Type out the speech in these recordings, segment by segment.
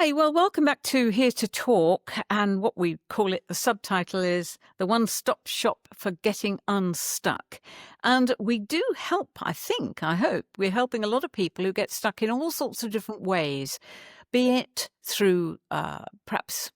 Hey, well, welcome back to Here to Talk. And what we call it, the subtitle is The One Stop Shop for Getting Unstuck. And we do help, I hope, we're helping a lot of people who get stuck in all sorts of different ways, be it through perhaps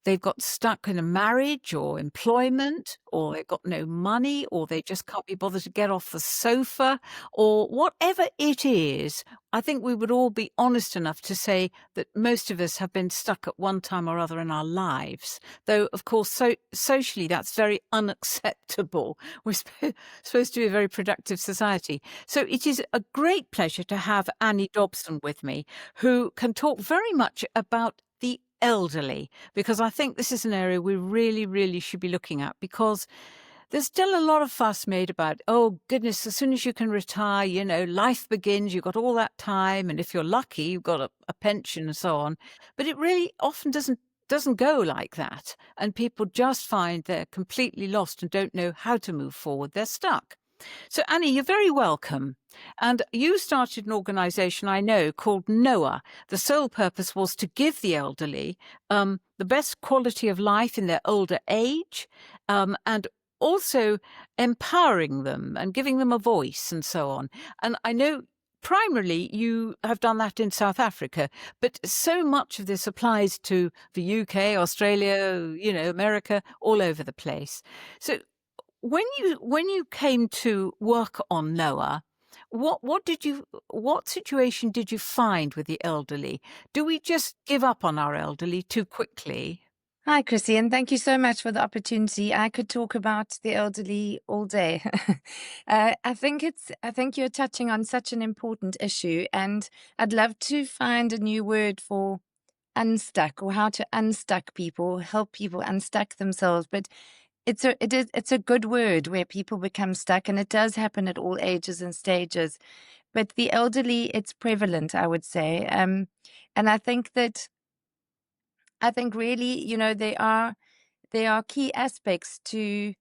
they've got stuck in a marriage or employment, or they've got no money, or they just can't be bothered to get off the sofa, or whatever it is. I think we would all be honest enough to say that most of us have been stuck at one time or other in our lives. Though, of course, socially, that's very unacceptable. We're supposed to be a very productive society. So it is a great pleasure to have Annie Dobson with me, who can talk very much about the elderly, because I think this is an area we really, really should be looking at, because there's still a lot of fuss made about, oh, goodness, as soon as you can retire, life begins, you've got all that time. And if you're lucky, you've got a pension and so on. But it really often doesn't go like that. And people just find they're completely lost and don't know how to move forward. They're stuck. So, Annie, you're very welcome. And you started an organisation, I know, called NOAH. The sole purpose was to give the elderly the best quality of life in their older age, and also empowering them and giving them a voice and so on. And I know primarily you have done that in South Africa, but so much of this applies to the UK, Australia, America, all over the place. So when you came to work on NOAH, what situation did you find with the elderly? Do we just give up on our elderly too quickly? Hi, Chrissie, and thank you so much for the opportunity. I could talk about the elderly all day. I think you're touching on such an important issue, and I'd love to find a new word for unstuck, or how to unstuck people, help people unstuck themselves. But it's a good word where people become stuck, and it does happen at all ages and stages. But the elderly, it's prevalent, I would say. And I think really, there are key aspects to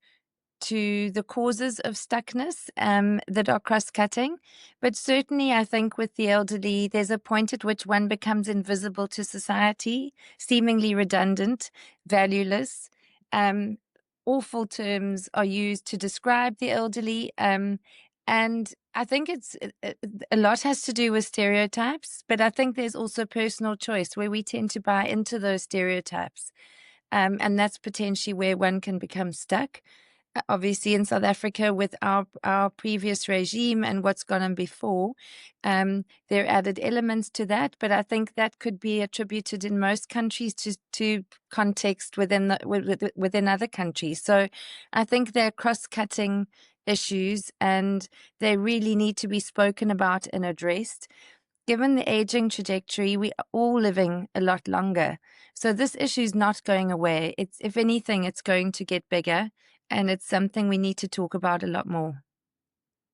the causes of stuckness that are cross-cutting. But certainly, I think with the elderly, there's a point at which one becomes invisible to society, seemingly redundant, valueless. Awful terms are used to describe the elderly. And I think a lot has to do with stereotypes, but I think there's also personal choice where we tend to buy into those stereotypes. And that's potentially where one can become stuck. Obviously, in South Africa, with our previous regime and what's gone on before, there are added elements to that. But I think that could be attributed in most countries to context within other countries. So I think they're cross-cutting issues, and they really need to be spoken about and addressed. Given the aging trajectory, we are all living a lot longer. So this issue is not going away. If anything, it's going to get bigger, and it's something we need to talk about a lot more.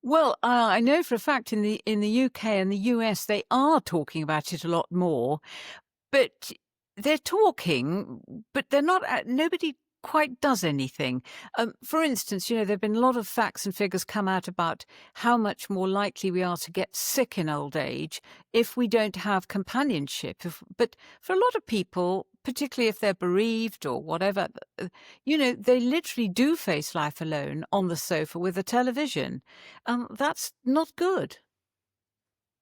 Well, I know for a fact in the UK and the US, they are talking about it a lot more, but they're talking, but they're not, nobody quite does anything. For instance, there've been a lot of facts and figures come out about how much more likely we are to get sick in old age if we don't have companionship. But for a lot of people, particularly if they're bereaved or whatever, they literally do face life alone on the sofa with a television. That's not good.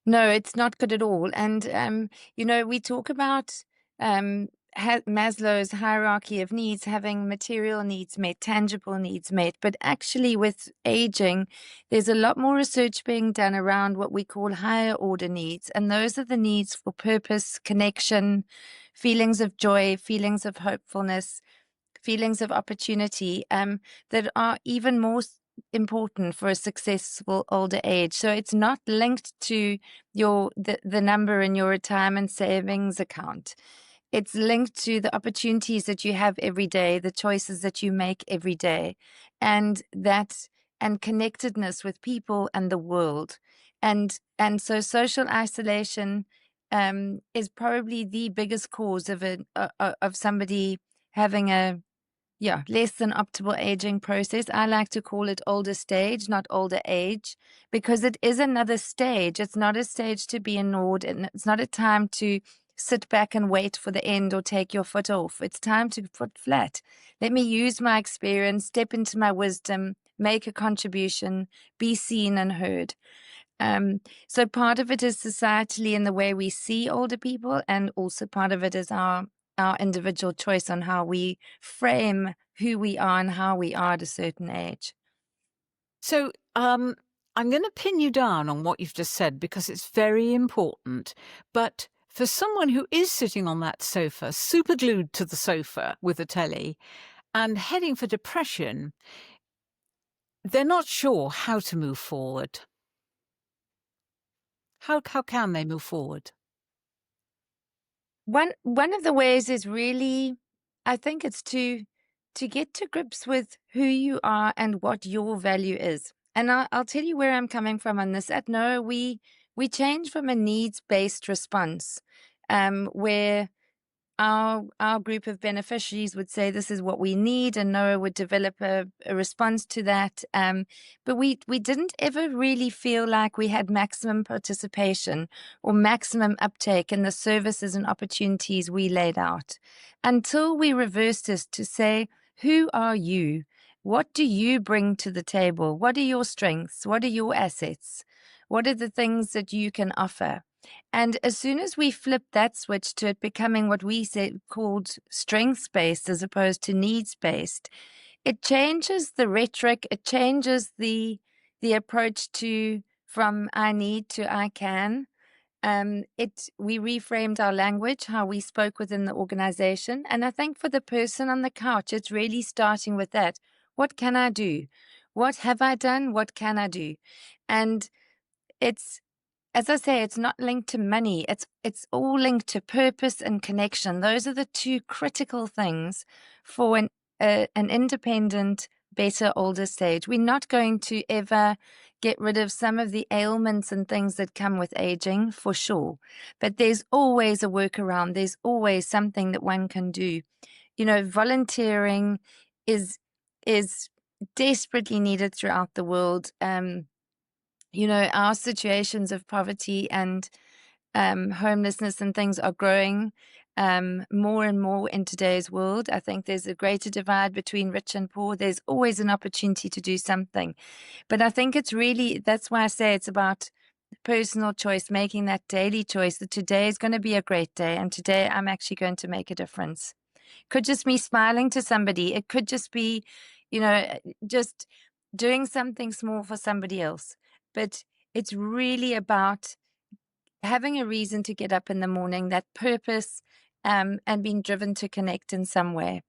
No, it's not good at all. And, we talk about Maslow's hierarchy of needs, having material needs met, tangible needs met. But actually, with aging, there's a lot more research being done around what we call higher order needs. And those are the needs for purpose, connection, feelings of joy, feelings of hopefulness, feelings of opportunity, that are even more important for a successful older age. So it's not linked to the number in your retirement savings account. It's linked to the opportunities that you have every day, the choices that you make every day, and connectedness with people and the world. And so social isolation is probably the biggest cause of somebody having less than optimal aging process. I like to call it older stage, not older age, because it is another stage. It's not a stage to be ignored, and it's not a time to sit back and wait for the end or take your foot off. It's time to foot flat. Let me use my experience, step into my wisdom, make a contribution, be seen and heard. So part of it is societally in the way we see older people, and also part of it is our individual choice on how we frame who we are and how we are at a certain age. So I'm going to pin you down on what you've just said because it's very important. But for someone who is sitting on that sofa, super glued to the sofa with a telly and heading for depression, they're not sure how to move forward. How can they move forward? One of the ways is really, I think it's to get to grips with who you are and what your value is. And I'll tell you where I'm coming from on this. At NOAA, we change from a needs-based response, where our group of beneficiaries would say this is what we need, and NOAA would develop a response to that. But we didn't ever really feel like we had maximum participation or maximum uptake in the services and opportunities we laid out until we reversed this to say, who are you? What do you bring to the table? What are your strengths? What are your assets? What are the things that you can offer? And as soon as we flipped that switch to it becoming what we called strengths-based as opposed to needs-based, it changes the rhetoric, it changes the approach to from I need to I can. We reframed our language, how we spoke within the organization. And I think for the person on the couch, it's really starting with that. What can I do? What have I done? What can I do? And it's, as I say, it's not linked to money. It's all linked to purpose and connection. Those are the two critical things for an independent, better older stage. We're not going to ever get rid of some of the ailments and things that come with aging, for sure. But there's always a workaround. There's always something that one can do. You know, volunteering is desperately needed throughout the world. You know, our situations of poverty and homelessness and things are growing more and more in today's world. I think there's a greater divide between rich and poor. There's always an opportunity to do something. But I think it's really, that's why I say it's about personal choice, making that daily choice that today is going to be a great day and today I'm actually going to make a difference. Could just be smiling to somebody. It could just be, you know, just doing something small for somebody else. But it's really about having a reason to get up in the morning, that purpose, and being driven to connect in some way.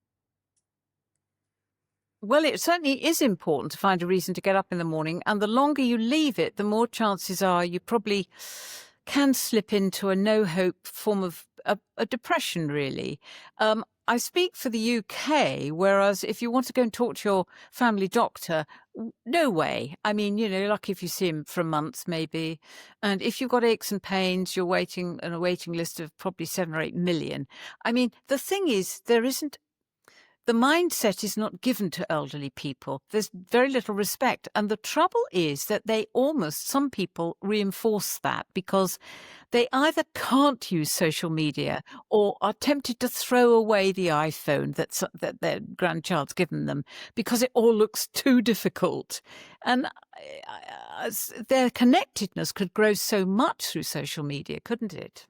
Well, it certainly is important to find a reason to get up in the morning, and the longer you leave it, the more chances are you probably can slip into a no-hope form of a depression, really. I speak for the UK, whereas if you want to go and talk to your family doctor, no way. I mean, you know, you're lucky if you see him for months, maybe. And if you've got aches and pains, you're waiting on a waiting list of probably 7 or 8 million. I mean, the thing is, the mindset is not given to elderly people. There's very little respect. And the trouble is that some people reinforce that because they either can't use social media or are tempted to throw away the iPhone that their grandchild's given them because it all looks too difficult. And their connectedness could grow so much through social media, couldn't it?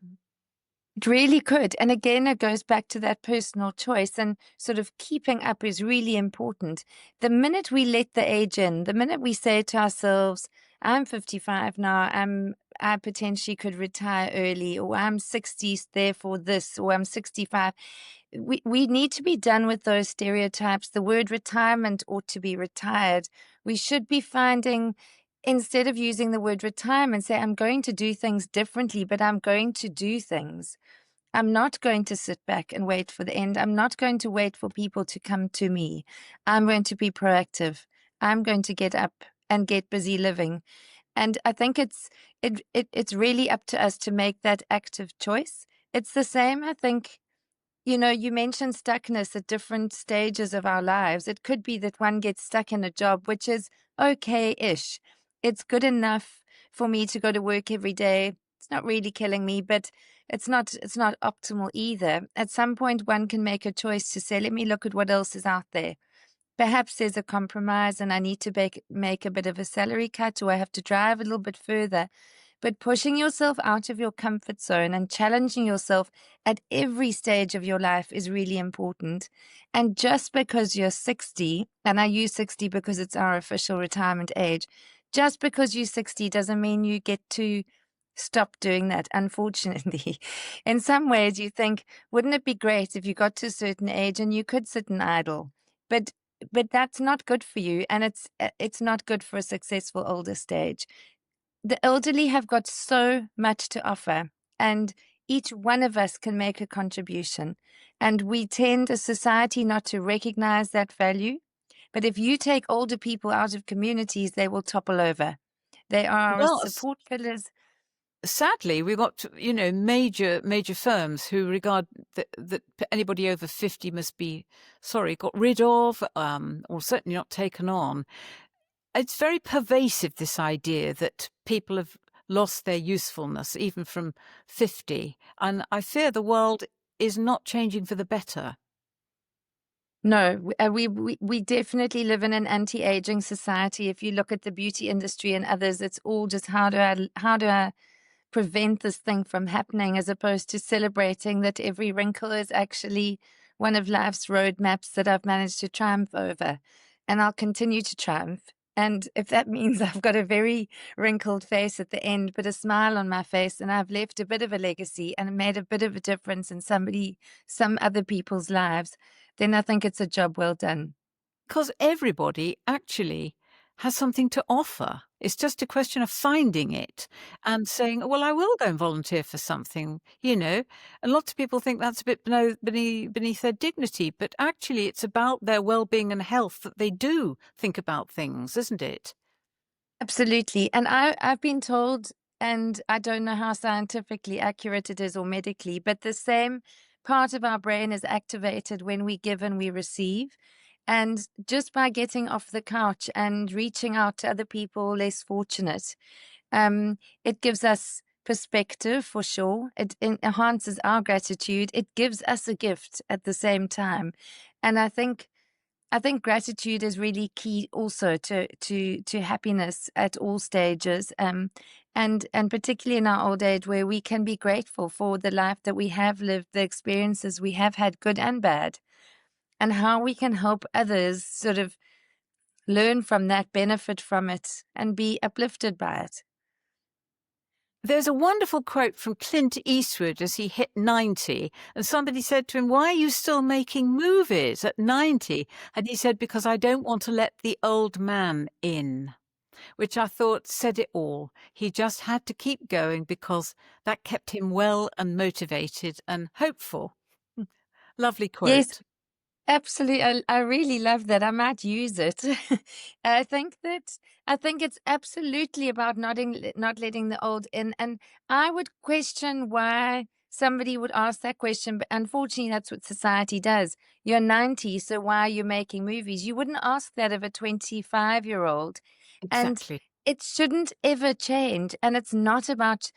It really could. And again, it goes back to that personal choice, and sort of keeping up is really important. The minute we let the age in, the minute we say to ourselves, I'm 55 now, I potentially could retire early, or I'm 60, therefore this, or I'm 65. We need to be done with those stereotypes. The word retirement ought to be retired. We should be finding, instead of using the word retirement, say, I'm going to do things differently, but I'm going to do things. I'm not going to sit back and wait for the end. I'm not going to wait for people to come to me. I'm going to be proactive. I'm going to get up and get busy living. And I think it's really up to us to make that active choice. It's the same, I think, you know, you mentioned stuckness at different stages of our lives. It could be that one gets stuck in a job, which is okay-ish. It's good enough for me to go to work every day. It's not really killing me, but it's not optimal either. At some point, one can make a choice to say, let me look at what else is out there. Perhaps there's a compromise and I need to make a bit of a salary cut, or I have to drive a little bit further. But pushing yourself out of your comfort zone and challenging yourself at every stage of your life is really important. And just because you're 60, and I use 60 because it's our official retirement age, just because you're 60 doesn't mean you get to stop doing that, unfortunately. In some ways, you think, wouldn't it be great if you got to a certain age and you could sit and idle? But that's not good for you, and it's not good for a successful older stage. The elderly have got so much to offer, and each one of us can make a contribution. And we tend as society not to recognize that value. But if you take older people out of communities, they will topple over. They are Well, support pillars. sadly, we've got, major firms who regard that anybody over 50 must be, got rid of, or certainly not taken on. It's very pervasive, this idea that people have lost their usefulness, even from 50. And I fear the world is not changing for the better. No, we definitely live in an anti-aging society. If you look at the beauty industry and others, it's all just how do I prevent this thing from happening, as opposed to celebrating that every wrinkle is actually one of life's roadmaps that I've managed to triumph over. And I'll continue to triumph. And if that means I've got a very wrinkled face at the end, but a smile on my face, and I've left a bit of a legacy and made a bit of a difference in some other people's lives, then I think it's a job well done. Because everybody actually has something to offer. It's just a question of finding it and saying, well, I will go and volunteer for something, And lots of people think that's a bit beneath their dignity, but actually it's about their well-being and health that they do think about things, isn't it? Absolutely. And I've been told, and I don't know how scientifically accurate it is or medically, but the same part of our brain is activated when we give and we receive. And just by getting off the couch and reaching out to other people less fortunate, it gives us perspective for sure. It enhances our gratitude. It gives us a gift at the same time. And I think gratitude is really key also to happiness at all stages, and particularly in our old age, where we can be grateful for the life that we have lived, the experiences we have had, good and bad, and how we can help others sort of learn from that, benefit from it, and be uplifted by it. There's a wonderful quote from Clint Eastwood as he hit 90, and somebody said to him, "Why are you still making movies at 90?" And he said, "Because I don't want to let the old man in," which I thought said it all. He just had to keep going because that kept him well and motivated and hopeful. Lovely Yes, quote. absolutely. I really love that. I might use it. I think that I think it's absolutely about not letting the old in. And I would question why somebody would ask that question, but unfortunately that's what society does. You're 90, so why are you making movies? You wouldn't ask that of a 25-year-old. And Exactly. it shouldn't ever change. And it's not about,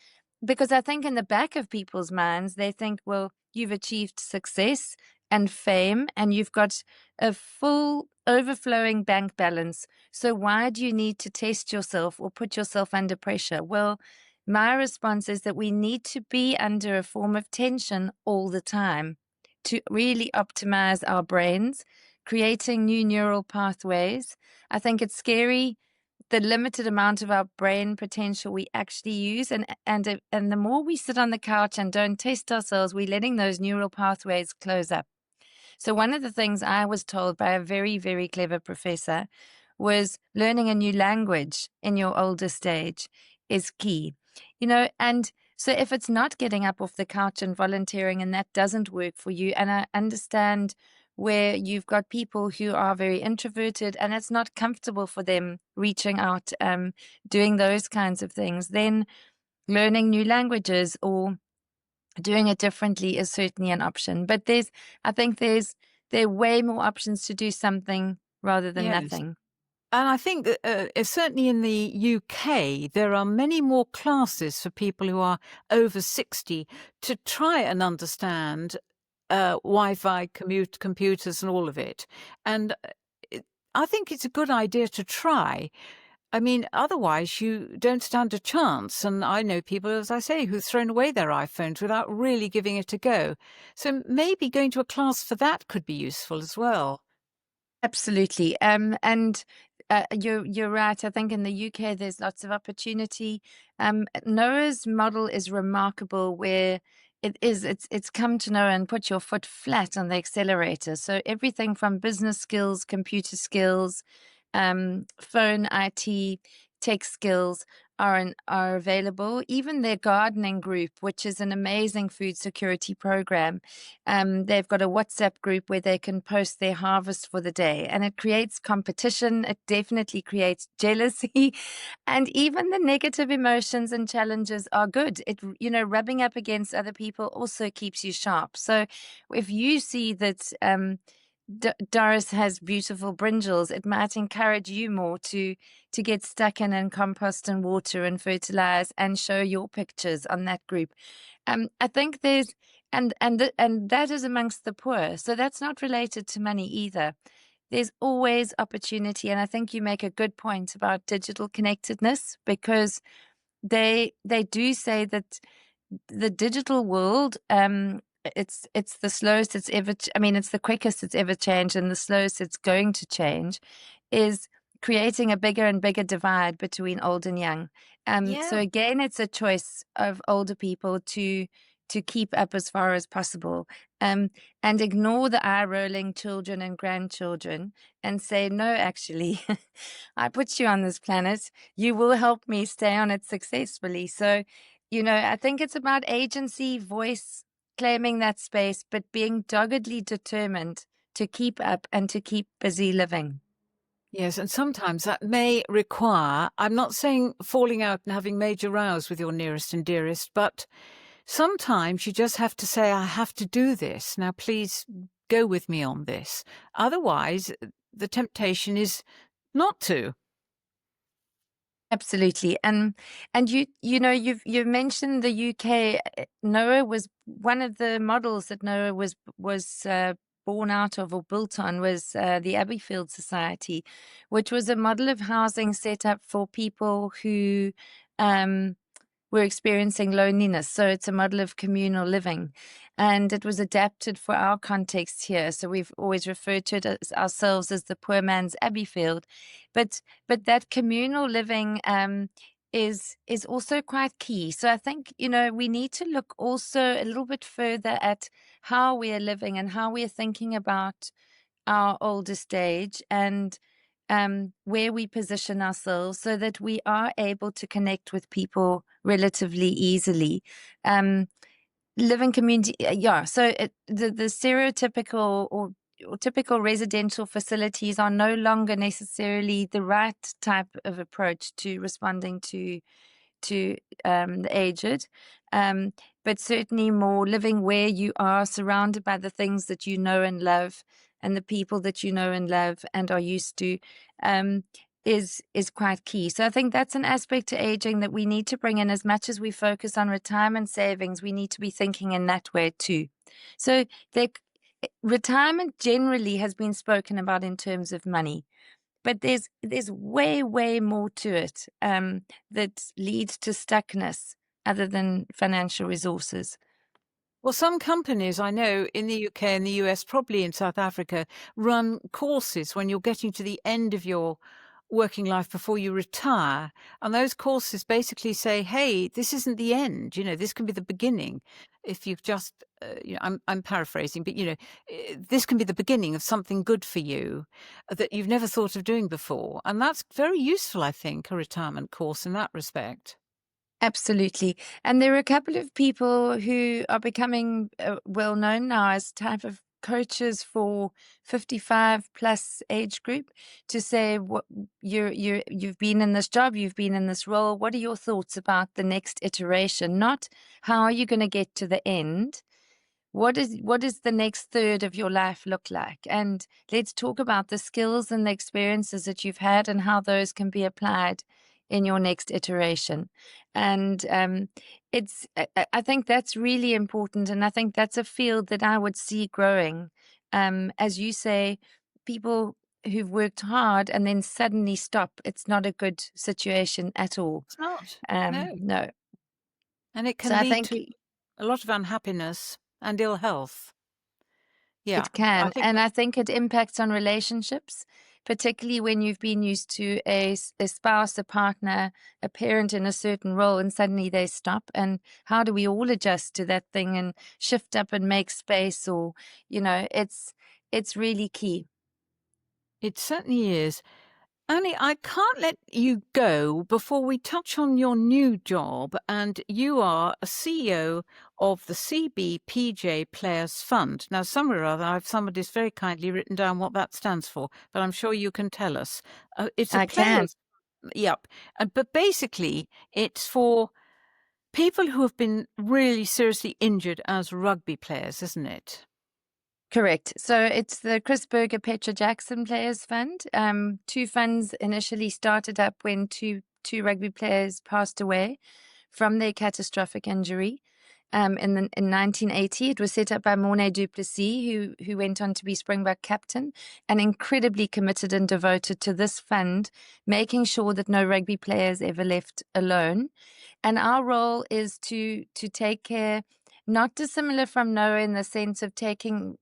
because I think in the back of people's minds, they think, well, you've achieved success and fame, and you've got a full overflowing bank balance. So why do you need to test yourself or put yourself under pressure? Well, my response is that we need to be under a form of tension all the time to really optimize our brains, creating new neural pathways. I think it's scary the limited amount of our brain potential we actually use, and the more we sit on the couch and don't test ourselves, we're letting those neural pathways close up. So one of the things I was told by a very, very clever professor was learning a new language in your older stage is key. And so if it's not getting up off the couch and volunteering and that doesn't work for you, and I understand where you've got people who are very introverted and it's not comfortable for them reaching out, doing those kinds of things, then learning new languages or doing it differently is certainly an option. But I think there are way more options to do something rather than Yes. nothing. And I think that, certainly in the UK, there are many more classes for people who are over 60 to try and understand Wi-Fi, computers, and all of it. And it, I think it's a good idea to try. I mean, otherwise you don't stand a chance. And I know people, as I say, who've thrown away their iPhones without really giving it a go. So maybe going to a class for that could be useful as well. Absolutely. And you're right. I think in the UK there's lots of opportunity. Noah's model is remarkable where it's come to Noah and put your foot flat on the accelerator. So everything from business skills, computer skills, phone IT, tech skills are available. Even their gardening group, which is an amazing food security program, they've got a WhatsApp group where they can post their harvest for the day, and it creates competition. It definitely creates jealousy, and even the negative emotions and challenges are good. It, rubbing up against other people also keeps you sharp. So if you see that Doris has beautiful brinjals, it might encourage you more to get stuck in and compost and water and fertilize and show your pictures on that group. I think there's and that is amongst the poor, so that's not related to money either. There's always opportunity, and I think you make a good point about digital connectedness, because they do say that the digital world, it's the slowest it's ever I mean, it's the quickest it's ever changed, and the slowest it's going to change, is creating a bigger and bigger divide between old and young. So Yeah. again, it's a choice of older people to keep up as far as possible, and ignore the eye-rolling children and grandchildren and say, no, actually, I put you on this planet. You will help me stay on it successfully. So, I think it's about agency, voice, claiming that space, but being doggedly determined to keep up and to keep busy living. Yes, and sometimes that may require, I'm not saying falling out and having major rows with your nearest and dearest, but sometimes you just have to say, I have to do this. Now, please go with me on this. Otherwise, the temptation is not to. Absolutely. And you've mentioned the UK. Noah was one of the models that Noah was born out of or built on, was the Abbeyfield Society, which was a model of housing set up for people who um were experiencing loneliness. So it's a model of communal living, and it was adapted for our context here. So we've always referred to it as ourselves as the poor man's Abbeyfield, but that communal living is also quite key. So I think we need to look also a little bit further at how we are living and how we are thinking about our older stage, and where we position ourselves so that we are able to connect with people relatively easily. Living community, yeah. So the stereotypical or typical residential facilities are no longer necessarily the right type of approach to responding to the aged, um, but certainly more living where you are surrounded by the things that you know and love, and the people that you know and love and are used to, um, is quite key. So I think that's an aspect to aging that we need to bring in. As much as we focus on retirement savings, we need to be thinking in that way too. So retirement generally has been spoken about in terms of money, but there's way more to it, that leads to stuckness other than financial resources. Well, some companies I know in the UK and the US, probably in South Africa, run courses when you're getting to the end of your working life before you retire. And those courses basically say, hey, this isn't the end. This can be the beginning. If you've just, I'm paraphrasing, but, this can be the beginning of something good for you that you've never thought of doing before. And that's very useful, I think, a retirement course in that respect. Absolutely. And there are a couple of people who are becoming well known now as type of coaches for 55 plus age group, to say, what you've been in this job, you've been in this role, what are your thoughts about the next iteration? Not how are you going to get to the end, what does the next third of your life look like? And let's talk about the skills and the experiences that you've had and how those can be applied in your next iteration. And I think that's really important. And I think that's a field that I would see growing. As you say, people who've worked hard and then suddenly stop, it's not a good situation at all. It's not. No. And it So can I lead think to a lot of unhappiness and ill health. Yeah, it can. I think And that I think it impacts on relationships, particularly when you've been used to a spouse, a partner, a parent in a certain role, and suddenly they stop. And how do we all adjust to that thing and shift up and make space? Or, it's really key. it certainly is. Annie, I can't let you go before we touch on your new job, and you are a CEO of the CBPJ Players Fund. Now, somewhere or other, somebody's very kindly written down what that stands for, but I'm sure you can tell us. It's a I can. players. Yep. But basically, it's for people who have been really seriously injured as rugby players, isn't it? Correct. So it's the Chris Berger Petra Jackson Players Fund. Two funds initially started up when two rugby players passed away from their catastrophic injury. In 1980, it was set up by Mornay du Plessis, who went on to be Springbok captain, and incredibly committed and devoted to this fund, making sure that no rugby players ever left alone. And our role is to take care, not dissimilar from Noah in the sense of taking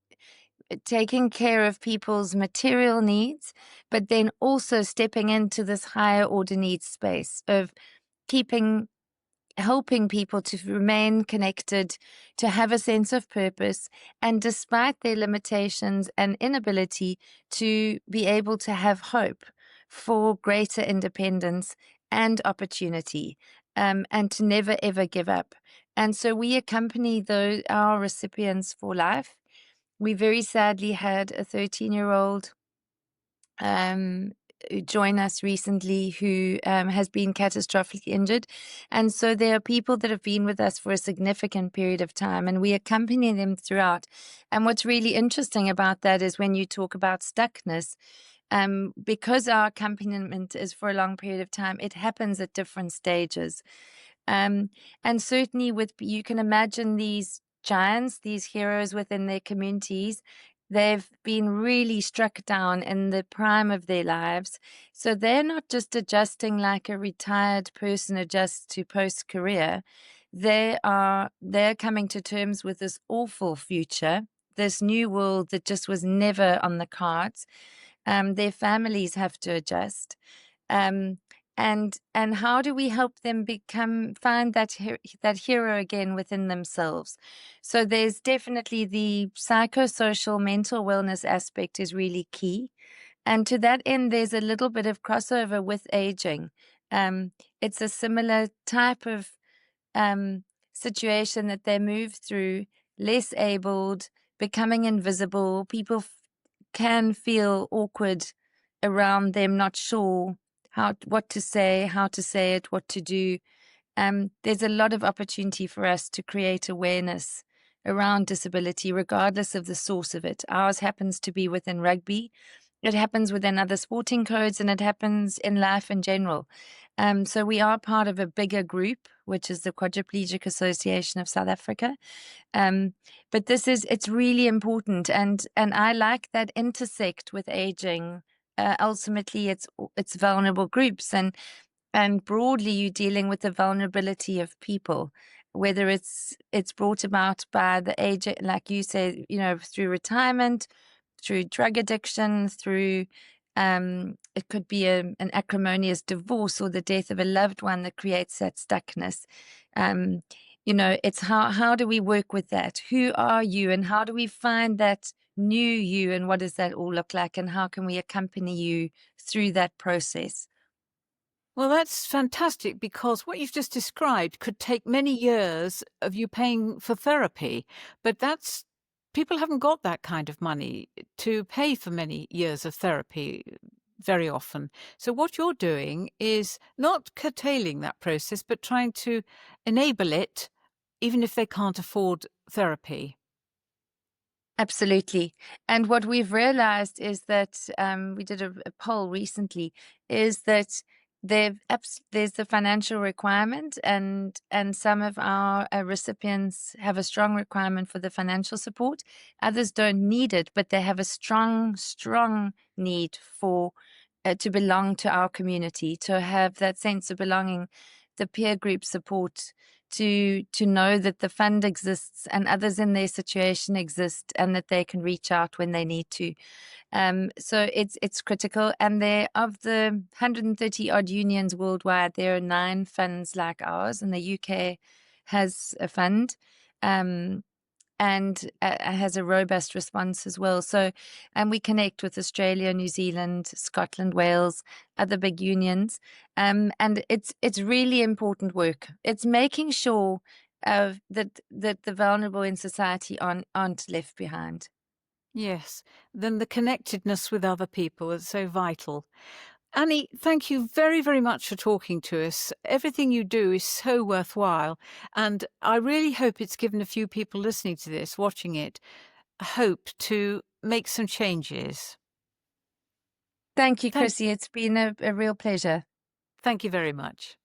care of people's material needs, but then also stepping into this higher order needs space of helping people to remain connected, to have a sense of purpose, and despite their limitations and inability, to be able to have hope for greater independence and opportunity, and to never ever give up. And so we accompany our recipients for life. We very sadly had a 13-year-old join us recently who has been catastrophically injured. And so there are people that have been with us for a significant period of time, and we accompany them throughout. And what's really interesting about that is when you talk about stuckness, because our accompaniment is for a long period of time, it happens at different stages. And certainly you can imagine these giants, these heroes within their communities, they've been really struck down in the prime of their lives. So they're not just adjusting like a retired person adjusts to post-career. They're coming to terms with this awful future, this new world that just was never on the cards. Their families have to adjust. And how do we help them find that hero again within themselves? So there's definitely the psychosocial mental wellness aspect is really key. And to that end, there's a little bit of crossover with aging. It's a similar type of situation that they move through, less abled, becoming invisible. People can feel awkward around them, not sure what to say, how to say it, what to do. There's a lot of opportunity for us to create awareness around disability, regardless of the source of it. Ours happens to be within rugby. It happens within other sporting codes, and it happens in life in general. So we are part of a bigger group, which is the Quadriplegic Association of South Africa. But it's really important, and I like that intersect with aging. Ultimately, it's vulnerable groups, and broadly, you're dealing with the vulnerability of people, whether it's brought about by the age, like you say, through retirement, through drug addiction, through it could be an acrimonious divorce or the death of a loved one that creates that stuckness. It's how do we work with that? Who are you, and how do we find that new you, and what does that all look like, and how can we accompany you through that process? Well, that's fantastic, because what you've just described could take many years of you paying for therapy, but people haven't got that kind of money to pay for many years of therapy very often. So what you're doing is not curtailing that process, but trying to enable it, even if they can't afford therapy. Absolutely. And what we've realized is that we did a poll recently, is that there's the financial requirement, and some of our recipients have a strong requirement for the financial support. Others don't need it, but they have a strong need for to belong to our community, to have that sense of belonging, the peer group support, to know that the fund exists and others in their situation exist, and that they can reach out when they need to. So it's critical. And there, of the 130 odd unions worldwide, there are 9 funds like ours, and the UK has a fund. And has a robust response as well. So, and we connect with Australia, New Zealand, Scotland, Wales, other big unions, and it's really important work. It's making sure that the vulnerable in society aren't left behind. Yes, then the connectedness with other people is so vital. Annie, thank you very, very much for talking to us. Everything you do is so worthwhile, and I really hope it's given a few people listening to this, watching it, hope to make some changes. Thank you, Thank, Chrissie. It's been a real pleasure. thank you very much.